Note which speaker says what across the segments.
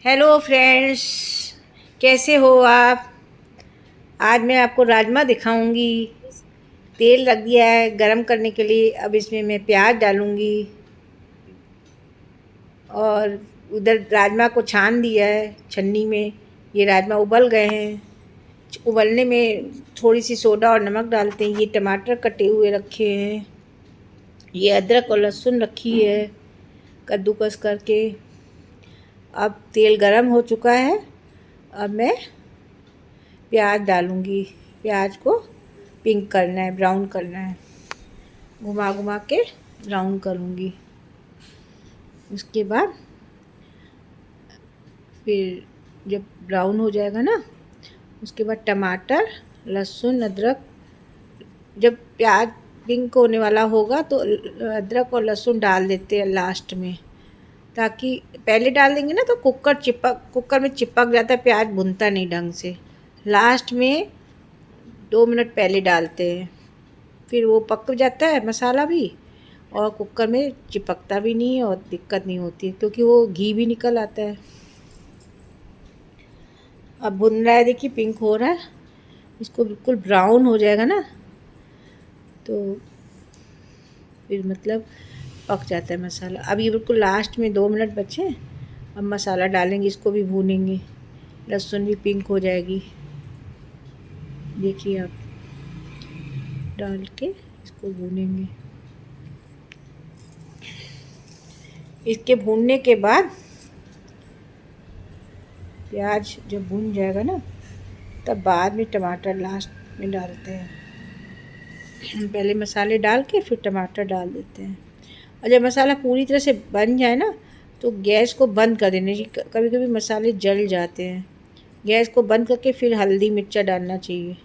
Speaker 1: Hello friends, कैसे हो आप। आज मैं आपको राजमा दिखाऊंगी। तेल रख दिया है गरम करने के लिए। अब इसमें मैं प्याज डालूंगी और उधर राजमा को छान दिया है छन्नी में। ये राजमा उबल गए हैं। उबलने में थोड़ी सी सोडा और नमक डालते हैं। ये टमाटर कटे हुए रखे हैं। ये अदरक और लहसुन रखी है कद्दूकस करके। अब तेल गरम हो चुका है। अब मैं प्याज डालूंगी। प्याज को पिंक करना है, ब्राउन करना है। घुमा घुमा के ब्राउन करूंगी। उसके बाद फिर जब ब्राउन हो जाएगा ना, उसके बाद टमाटर, लहसुन, अदरक। जब प्याज पिंक होने वाला होगा तो अदरक और लहसुन डाल देते हैं लास्ट में, ताकि पहले डाल देंगे ना तो कुकर में चिपक जाता है, प्याज भुनता नहीं ढंग से। लास्ट में 2 मिनट पहले डालते हैं, फिर वो पक जाता है मसाला भी, और कुकर में चिपकता भी नहीं है और दिक्कत नहीं होती है, क्योंकि वो घी भी निकल आता है। अब भुन रहा है, देखिए पिंक हो रहा है। इसको बिल्कुल ब्राउन हो जाएगा ना तो फिर मतलब पक जाता है मसाला। अब ये बिल्कुल लास्ट में 2 मिनट बचे। अब मसाला डालेंगे, इसको भी भूनेंगे। लहसुन भी पिंक हो जाएगी, देखिए आप। डाल के इसको भूनेंगे। इसके भूनने के बाद प्याज जब भून जाएगा ना, तब बाद में टमाटर लास्ट में डालते हैं। पहले मसाले डाल के फिर टमाटर डाल देते हैं। और जब मसाला पूरी तरह से बन जाए ना, तो गैस को बंद कर देना चाहिए। कभी कभी मसाले जल जाते हैं। गैस को बंद करके फिर हल्दी मिर्चा डालना चाहिए।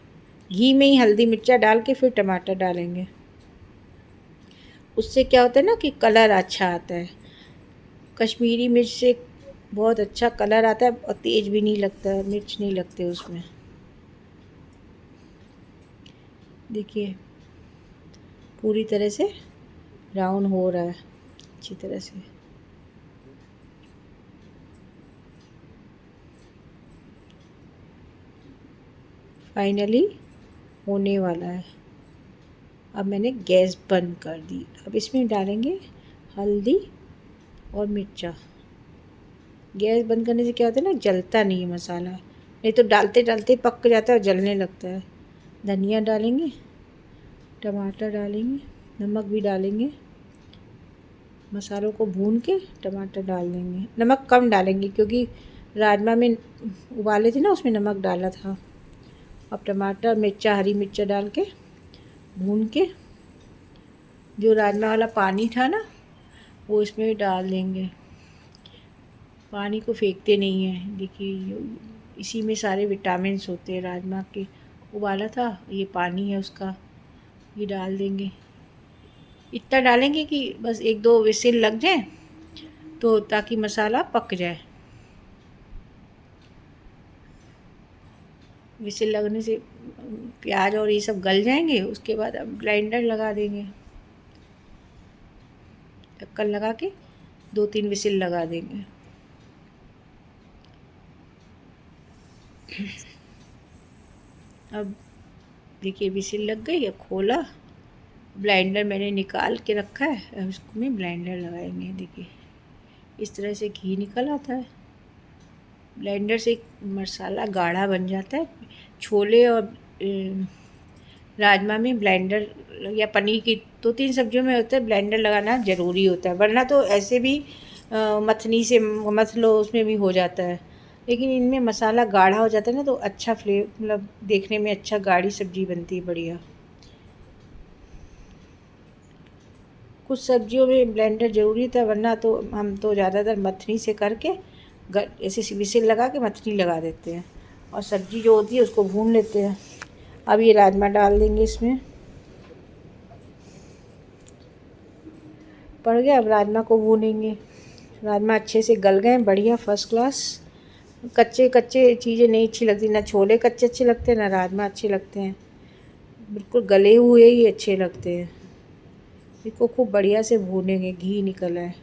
Speaker 1: घी में ही हल्दी मिर्चा डाल के फिर टमाटर डालेंगे। उससे क्या होता है ना कि कलर अच्छा आता है। कश्मीरी मिर्च से बहुत अच्छा कलर आता है और तेज भी नहीं लगता है, मिर्च नहीं लगते उसमें। देखिए पूरी तरह से ब्राउन हो रहा है अच्छी तरह से। फाइनली होने वाला है। अब मैंने गैस बंद कर दी। अब इसमें डालेंगे हल्दी और मिर्चा। गैस बंद करने से क्या होता है ना, जलता नहीं है मसाला, नहीं तो डालते डालते पक जाता है और जलने लगता है। धनिया डालेंगे, टमाटर डालेंगे, नमक भी डालेंगे। मसालों को भून के टमाटर डाल देंगे। नमक कम डालेंगे क्योंकि राजमा में उबाले थे ना, उसमें नमक डाला था। अब टमाटर, मिर्चा, हरी मिर्चा डाल के भून के जो राजमा वाला पानी था ना, वो इसमें डाल देंगे। पानी को फेंकते नहीं हैं, देखिए इसी में सारे विटामिन्स होते हैं राजमा के। उबाला था, ये पानी है उसका, ये डाल देंगे। इतना डालेंगे कि बस 1-2 विसिल लग जाए, तो ताकि मसाला पक जाए। विसिल लगने से प्याज और ये सब गल जाएंगे। उसके बाद अब ग्राइंडर लगा देंगे, ढक्कन लगा के 2-3 विसिल लगा देंगे। अब देखिए विसिल लग गई। अब खोला, ब्लेंडर मैंने निकाल के रखा है। अब इसको में ब्लेंडर लगाएंगे। देखिए इस तरह से घी निकल आता है। ब्लेंडर से मसाला गाढ़ा बन जाता है। छोले और राजमा में ब्लेंडर, या पनीर की 2-3 सब्जियों में होता है ब्लेंडर लगाना ज़रूरी होता है, वरना तो ऐसे भी मथनी से मथ लो, उसमें भी हो जाता है। लेकिन इनमें मसाला गाढ़ा हो जाता है ना, तो अच्छा मतलब देखने में अच्छा गाढ़ी सब्ज़ी बनती है, बढ़िया। कुछ सब्जियों में ब्लेंडर ज़रूरी होता है, वरना तो हम तो ज़्यादातर मथनी से करके ऐसे विसिल लगा के मथनी लगा देते हैं, और सब्ज़ी जो होती है उसको भून लेते हैं। अब ये राजमा डाल देंगे इसमें। पड़ गया। अब राजमा को भूनेंगे। राजमा अच्छे से गल गए, बढ़िया फर्स्ट क्लास। कच्चे कच्चे चीज़ें नहीं अच्छी लगती, ना छोले कच्चे अच्छे लगते हैं, ना राजमा अच्छे लगते हैं। बिल्कुल गले हुए ही अच्छे लगते हैं। इसको खूब बढ़िया से भूनेंगे, घी निकला है।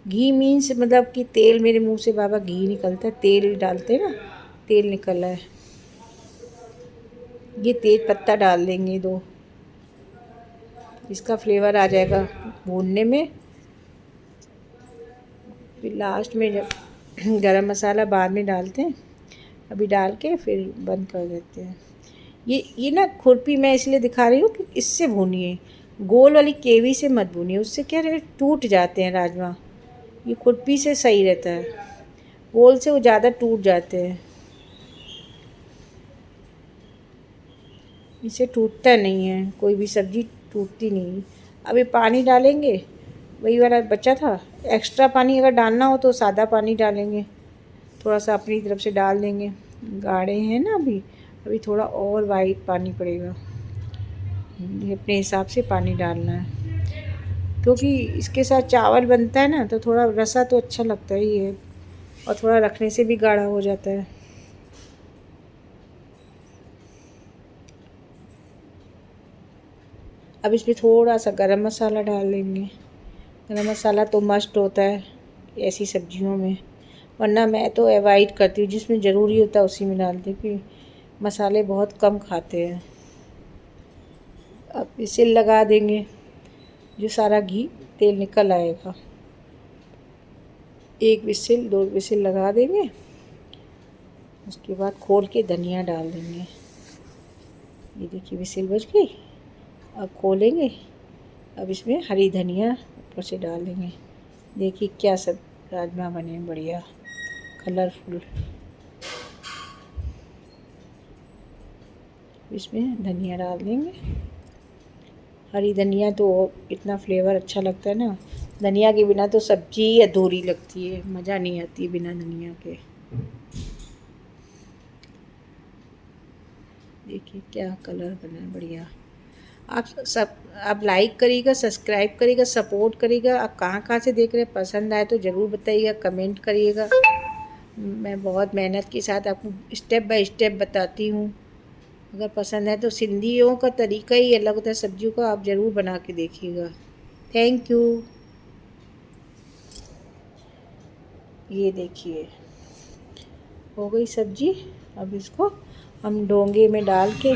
Speaker 1: घी मीन्स मतलब कि तेल, मेरे मुंह से बाबा घी निकलता है, तेल डालते ना, तेल निकला है। ये तेज पत्ता डाल देंगे 2, इसका फ्लेवर आ जाएगा भूनने में। फिर लास्ट में जब गरम मसाला बाद में डालते हैं, अभी डाल के फिर बंद कर देते हैं। ये ना खुरपी मैं इसलिए दिखा रही हूँ कि इससे भूनिए, गोल वाली केवी से मत भूनिए, उससे क्या टूट जाते हैं राजमा। ये खुरपी से सही रहता है, गोल से वो ज़्यादा टूट जाते हैं, इससे टूटता नहीं है, कोई भी सब्ज़ी टूटती नहीं। अभी पानी डालेंगे, वही वाला बचा था। एक्स्ट्रा पानी अगर डालना हो तो सादा पानी डालेंगे, थोड़ा सा अपनी तरफ से डाल देंगे। गाढ़े हैं ना अभी, अभी थोड़ा और वाइट पानी पड़ेगा, ये अपने हिसाब से पानी डालना है, क्योंकि इसके साथ चावल बनता है ना, तो थोड़ा रसा तो अच्छा लगता ही है, और थोड़ा रखने से भी गाढ़ा हो जाता है। अब इसमें थोड़ा सा गरम मसाला डाल देंगे। गरम मसाला तो मस्ट होता है ऐसी सब्जियों में, वरना मैं तो अवॉइड करती हूँ, जिसमें ज़रूरी होता है उसी में डालती हूँ, क्योंकि मसाले बहुत कम खाते हैं। अब इसे लगा देंगे, जो सारा घी तेल निकल आएगा। 1 विसिल 2 विसिल लगा देंगे, उसके बाद खोल के धनिया डाल देंगे। ये देखिए विसिल बज गई, अब खोलेंगे। अब इसमें हरी धनिया ऊपर से डाल देंगे। देखिए क्या सब राजमा बने बढ़िया कलरफुल। इसमें धनिया डाल देंगे, हरी धनिया तो इतना फ्लेवर अच्छा लगता है ना, धनिया के बिना तो सब्जी अधूरी लगती है, मज़ा नहीं आती बिना धनिया के। देखिए क्या कलर बना है बढ़िया। आप लाइक करिएगा, सब्सक्राइब करिएगा, सपोर्ट करिएगा। आप कहाँ कहाँ से देख रहे हैं, पसंद आए तो ज़रूर बताइएगा, कमेंट करिएगा। मैं बहुत मेहनत के साथ आपको स्टेप बाय स्टेप बताती हूँ। अगर पसंद है तो सिंधियों का तरीका ही अलग होता है सब्जियों का, आप ज़रूर बना के देखिएगा। Thank you. ये देखिए हो गई सब्जी। अब इसको हम डोंगे में डाल के